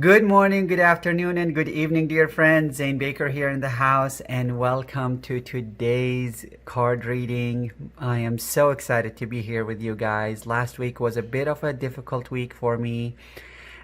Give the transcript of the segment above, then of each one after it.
Good morning, good afternoon, and good evening, dear friends. Zane Baker here in the house, and welcome to today's card reading. I am so excited to be here with you guys. Last week was a bit of a difficult week for me,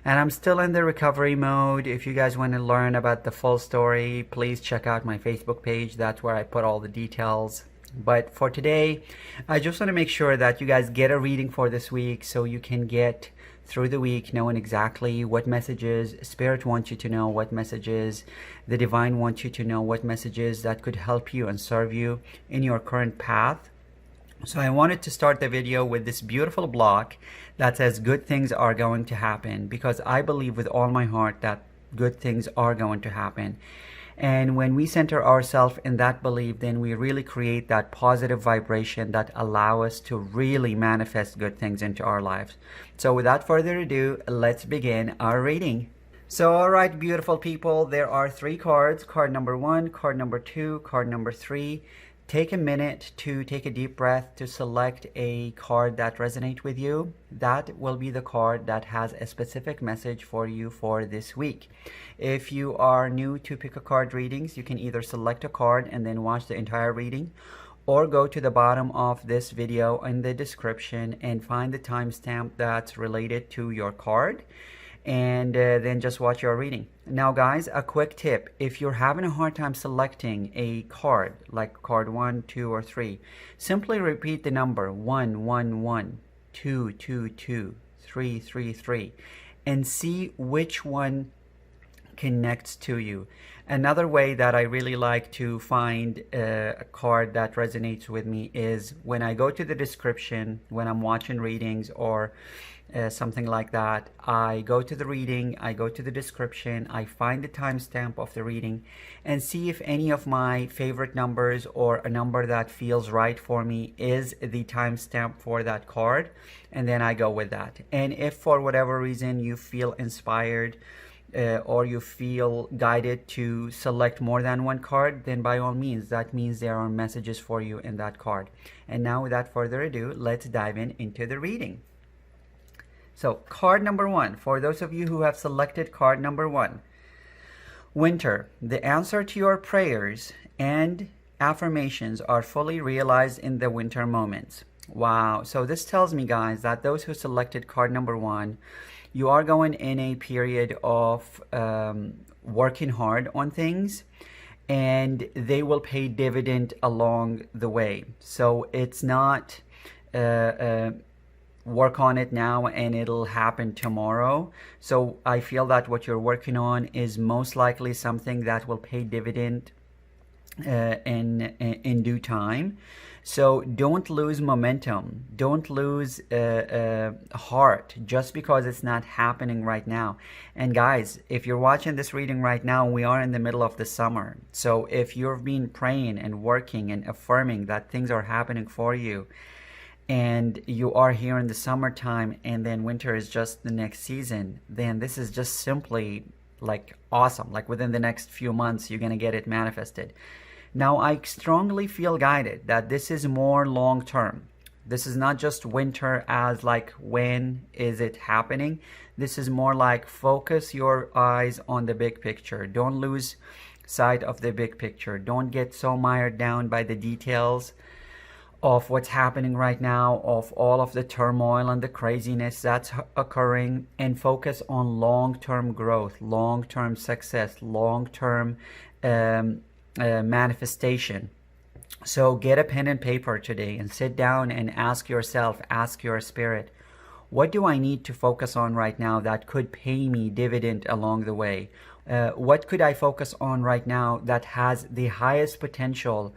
and I'm still in the recovery mode. If you guys want to learn about the full story, please check out my Facebook page. That's where I put all the details. But for today, I just want to make sure that you guys get a reading for this week so you can get through the week knowing exactly what messages Spirit wants you to know, what messages the Divine wants you to know, what messages that could help you and serve you in your current path. So I wanted to start the video with this beautiful block that says good things are going to happen, because I believe with all my heart that good things are going to happen. And when we center ourselves in that belief, then we really create that positive vibration that allow us to really manifest good things into our lives. So without further ado, let's begin our reading. So all right, beautiful people, there are 3 cards. Card number 1, card number 2, card number 3. Take a minute to take a deep breath to select a card that resonates with you. That will be the card that has a specific message for you for this week. If you are new to pick a card readings, you can either select a card and then watch the entire reading, or go to the bottom of this video in the description and find the timestamp that's related to your card, and then just watch your reading. Now guys, a quick tip: if you're having a hard time selecting a card, like card 1, 2, or 3, simply repeat the number 1, 1, 1, 2, 2, 2, 3, 3, 3, and see which one connects to you. Another way that I really like to find a card that resonates with me is when I go to the description, when I'm watching readings or something like that. I go to the reading, I go to the description, I find the timestamp of the reading and see if any of my favorite numbers or a number that feels right for me is the timestamp for that card, and then I go with that. And if for whatever reason you feel inspired or you feel guided to select more than one card, then by all means, that means there are messages for you in that card. And now without further ado, let's dive into the reading. So card number 1, for those of you who have selected card number 1, Winter, the answer to your prayers and affirmations are fully realized in the winter moments. Wow. So this tells me, guys, that those who selected card number 1, you are going in a period of working hard on things, and they will pay dividend along the way. So it's not work on it now and it'll happen tomorrow. So I feel that what you're working on is most likely something that will pay dividend in due time. So don't lose momentum, don't lose heart just because it's not happening right now. And guys, if you're watching this reading right now, we are in the middle of the summer. So if you've been praying and working and affirming that things are happening for you, and you are here in the summertime and then winter is just the next season, then this is just simply like awesome. Like within the next few months, you're going to get it manifested. Now, I strongly feel guided that this is more long term. This is not just winter as like when is it happening. This is more like focus your eyes on the big picture. Don't lose sight of the big picture. Don't get so mired down by the details of what's happening right now, of all of the turmoil and the craziness that's occurring, and focus on long-term growth, long-term success, long-term manifestation. So get a pen and paper today and sit down and ask yourself, ask your spirit, what do I need to focus on right now that could pay me dividend along the way? What could I focus on right now that has the highest potential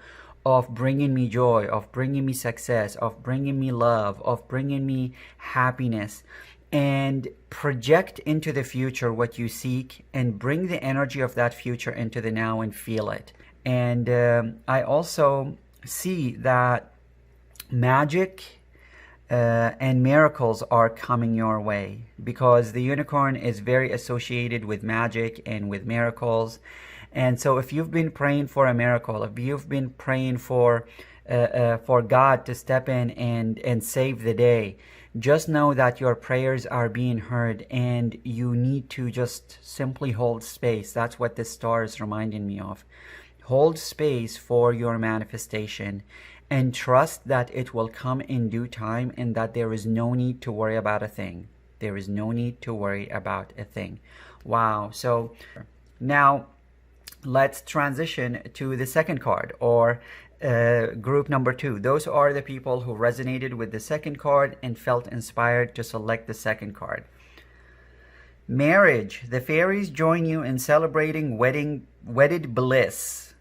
of bringing me joy, of bringing me success, of bringing me love, of bringing me happiness? And project into the future what you seek and bring the energy of that future into the now and feel it. And I also see that magic and miracles are coming your way, because the unicorn is very associated with magic and with miracles. And so if you've been praying for a miracle, if you've been praying for God to step in and save the day, just know that your prayers are being heard and you need to just simply hold space. That's what this star is reminding me of. Hold space for your manifestation and trust that it will come in due time and that there is no need to worry about a thing. There is no need to worry about a thing. Wow. So now let's transition to the second card, or group number 2. Those are the people who resonated with the second card and felt inspired to select the second card. Marriage. The fairies join you in celebrating wedded bliss.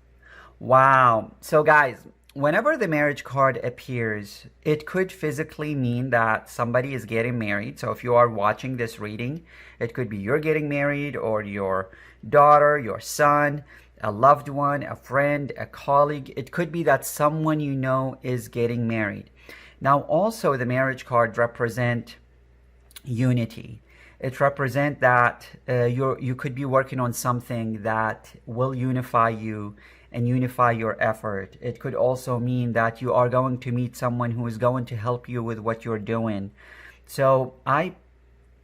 Wow. So guys, whenever the marriage card appears, it could physically mean that somebody is getting married. So if you are watching this reading, it could be you're getting married, or your daughter, your son, a loved one, a friend, a colleague. It could be that someone you know is getting married. Now also the marriage card represent unity. It represents that you could be working on something that will unify you and unify your effort. It could also mean that you are going to meet someone who is going to help you with what you're doing. So I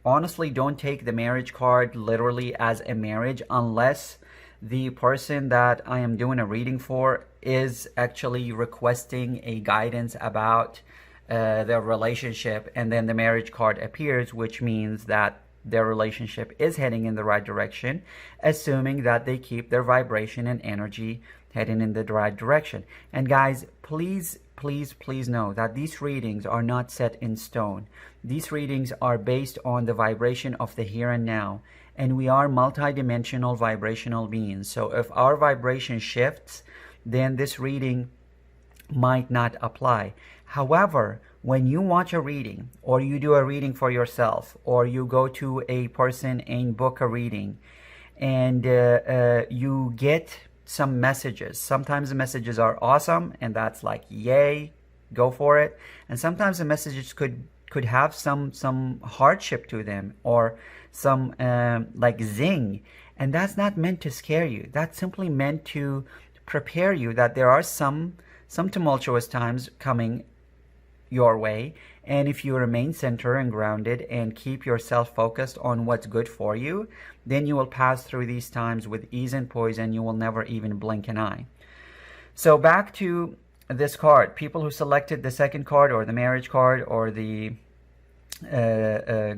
honestly don't take the marriage card literally as a marriage, unless the person that I am doing a reading for is actually requesting a guidance about their relationship, and then the marriage card appears, which means that their relationship is heading in the right direction, assuming that they keep their vibration and energy heading in the right direction. And guys, please know that these readings are not set in stone. These readings are based on the vibration of the here and now, and we are multidimensional vibrational beings. So if our vibration shifts, then this reading might not apply. However, when you watch a reading, or you do a reading for yourself, or you go to a person and book a reading, and you get some messages. Sometimes the messages are awesome, and that's like, yay, go for it. And sometimes the messages could have some hardship to them, or some like zing. And that's not meant to scare you. That's simply meant to prepare you that there are some tumultuous times coming your way, and if you remain centered and grounded and keep yourself focused on what's good for you, then you will pass through these times with ease and poise, and you will never even blink an eye. So back to this card, people who selected the second card, or the marriage card, or the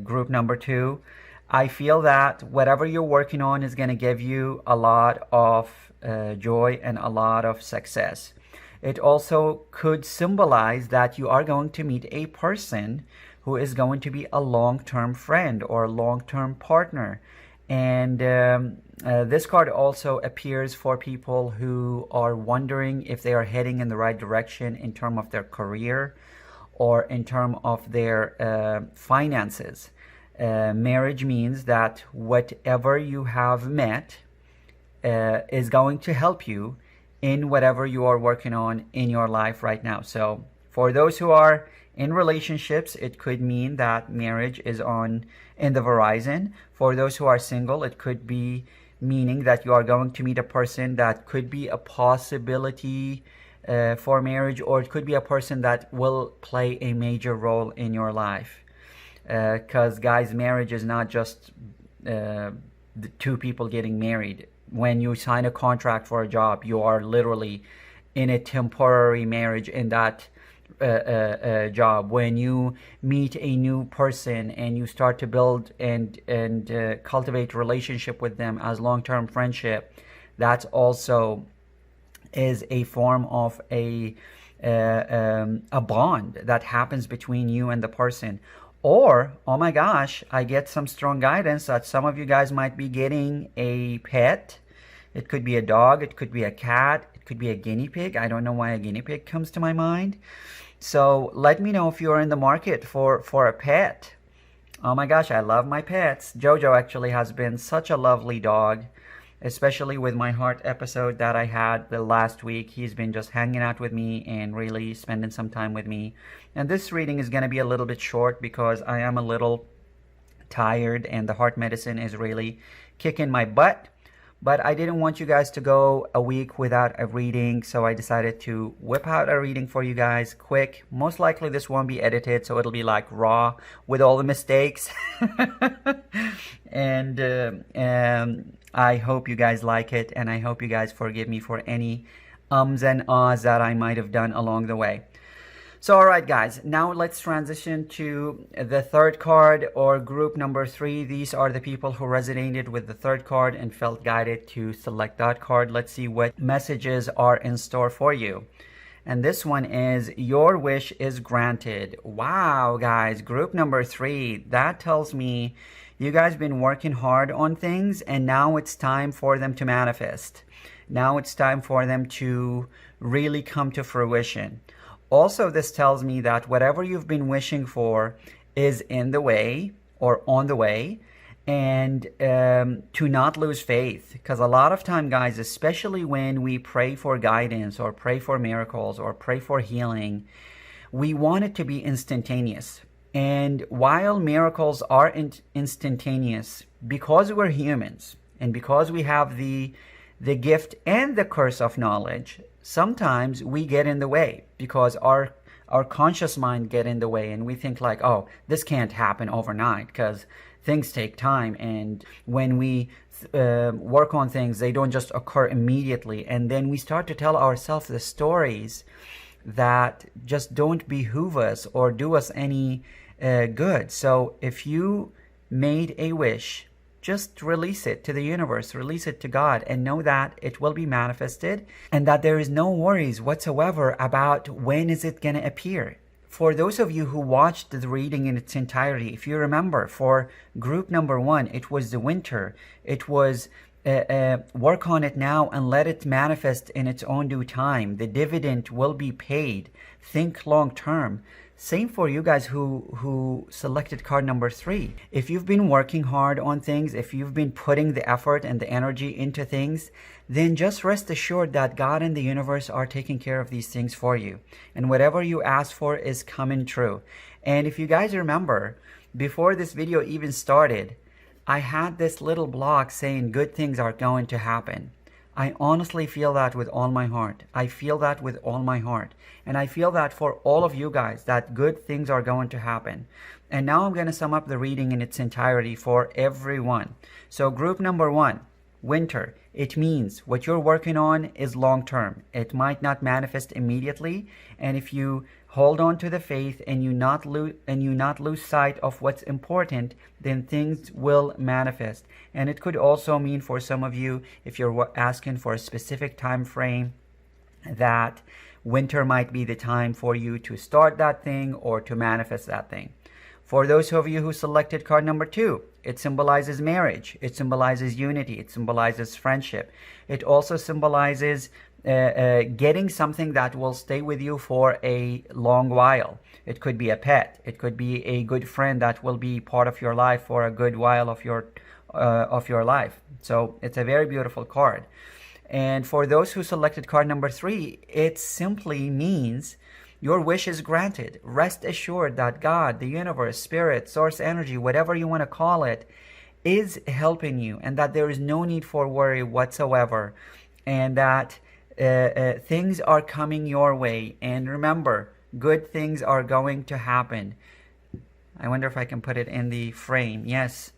group number 2, I feel that whatever you're working on is going to give you a lot of joy and a lot of success. It also could symbolize that you are going to meet a person who is going to be a long-term friend or a long-term partner. And this card also appears for people who are wondering if they are heading in the right direction in terms of their career or in terms of their finances. Marriage means that whatever you have met is going to help you in whatever you are working on in your life right now. So for those who are in relationships, it could mean that marriage is in the horizon. For those who are single, it could be meaning that you are going to meet a person that could be a possibility for marriage, or it could be a person that will play a major role in your life. Because guys, marriage is not just the two people getting married. When you sign a contract for a job, you are literally in a temporary marriage in that job. When you meet a new person and you start to build and cultivate relationship with them as long-term friendship, that also is a form of a bond that happens between you and the person. Or, oh my gosh, I get some strong guidance that some of you guys might be getting a pet. It could be a dog, it could be a cat, it could be a guinea pig. I don't know why a guinea pig comes to my mind. So let me know if you're in the market for a pet. Oh my gosh, I love my pets. Jojo actually has been such a lovely dog, especially with my heart episode that I had the last week. He's been just hanging out with me and really spending some time with me. And this reading is going to be a little bit short because I am a little tired and the heart medicine is really kicking my butt. But I didn't want you guys to go a week without a reading, so I decided to whip out a reading for you guys quick. Most likely this won't be edited, so it'll be like raw with all the mistakes. And I hope you guys like it, and I hope you guys forgive me for any ums and ahs that I might have done along the way. So, all right, guys, now let's transition to the third card, or group number 3. These are the people who resonated with the third card and felt guided to select that card. Let's see what messages are in store for you. And this one is, your wish is granted. Wow, guys, group number 3, that tells me you guys been working hard on things, and now it's time for them to manifest. Now it's time for them to really come to fruition. Also, this tells me that whatever you've been wishing for is in the way or on the way, and to not lose faith. Because a lot of time, guys, especially when we pray for guidance or pray for miracles or pray for healing, we want it to be instantaneous. And while miracles are instantaneous, because we're humans and because we have the gift and the curse of knowledge, sometimes we get in the way because our conscious mind get in the way, and we think like, oh, this can't happen overnight because things take time, and when we work on things, they don't just occur immediately. And then we start to tell ourselves the stories that just don't behoove us or do us any good. So if you made a wish, just release it to the universe, release it to God, and know that it will be manifested, and that there is no worries whatsoever about when is it going to appear. For those of you who watched the reading in its entirety, if you remember, for group number 1, it was the winter. It was work on it now and let it manifest in its own due time. The dividend will be paid. Think long term. Same for you guys who selected card number 3. If you've been working hard on things, if you've been putting the effort and the energy into things, then just rest assured that God and the universe are taking care of these things for you. And whatever you ask for is coming true. And if you guys remember, before this video even started, I had this little block saying good things are going to happen. I honestly feel that with all my heart. I feel that with all my heart. And I feel that for all of you guys, that good things are going to happen. And now I'm going to sum up the reading in its entirety for everyone. So group number 1, winter. It means what you're working on is long term. It might not manifest immediately. And if you hold on to the faith and you not lose sight of what's important, then things will manifest. And it could also mean for some of you, if you're asking for a specific time frame, that winter might be the time for you to start that thing or to manifest that thing. For those of you who selected card number 2, it symbolizes marriage. It symbolizes unity. It symbolizes friendship. It also symbolizes getting something that will stay with you for a long while. It could be a pet. It could be a good friend that will be part of your life for a good while of your life. So it's a very beautiful card. And for those who selected card number 3, it simply means your wish is granted. Rest assured that God, the universe, spirit, source energy, whatever you want to call it, is helping you, and that there is no need for worry whatsoever, and that things are coming your way. And remember, good things are going to happen. I wonder if I can put it in the frame. Yes,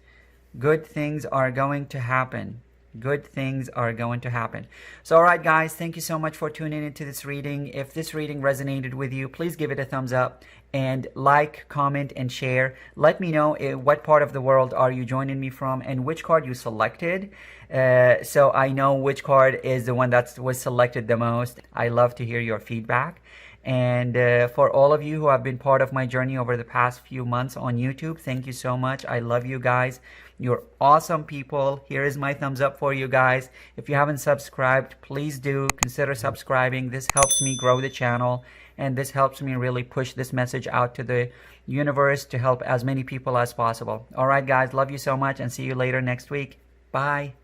good things are going to happen. Good things are going to happen. So, all right, guys, thank you so much for tuning into this reading. If this reading resonated with you, please give it a thumbs up and like, comment, and share. Let me know what part of the world are you joining me from and which card you selected, so I know which card is the one that was selected the most. I love to hear your feedback. And for all of you who have been part of my journey over the past few months on YouTube, thank you so much. I love you guys. You're awesome people. Here is my thumbs up for you guys. If you haven't subscribed, please do consider subscribing. This helps me grow the channel, and this helps me really push this message out to the universe to help as many people as possible. All right, guys, love you so much, and see you later next week. Bye.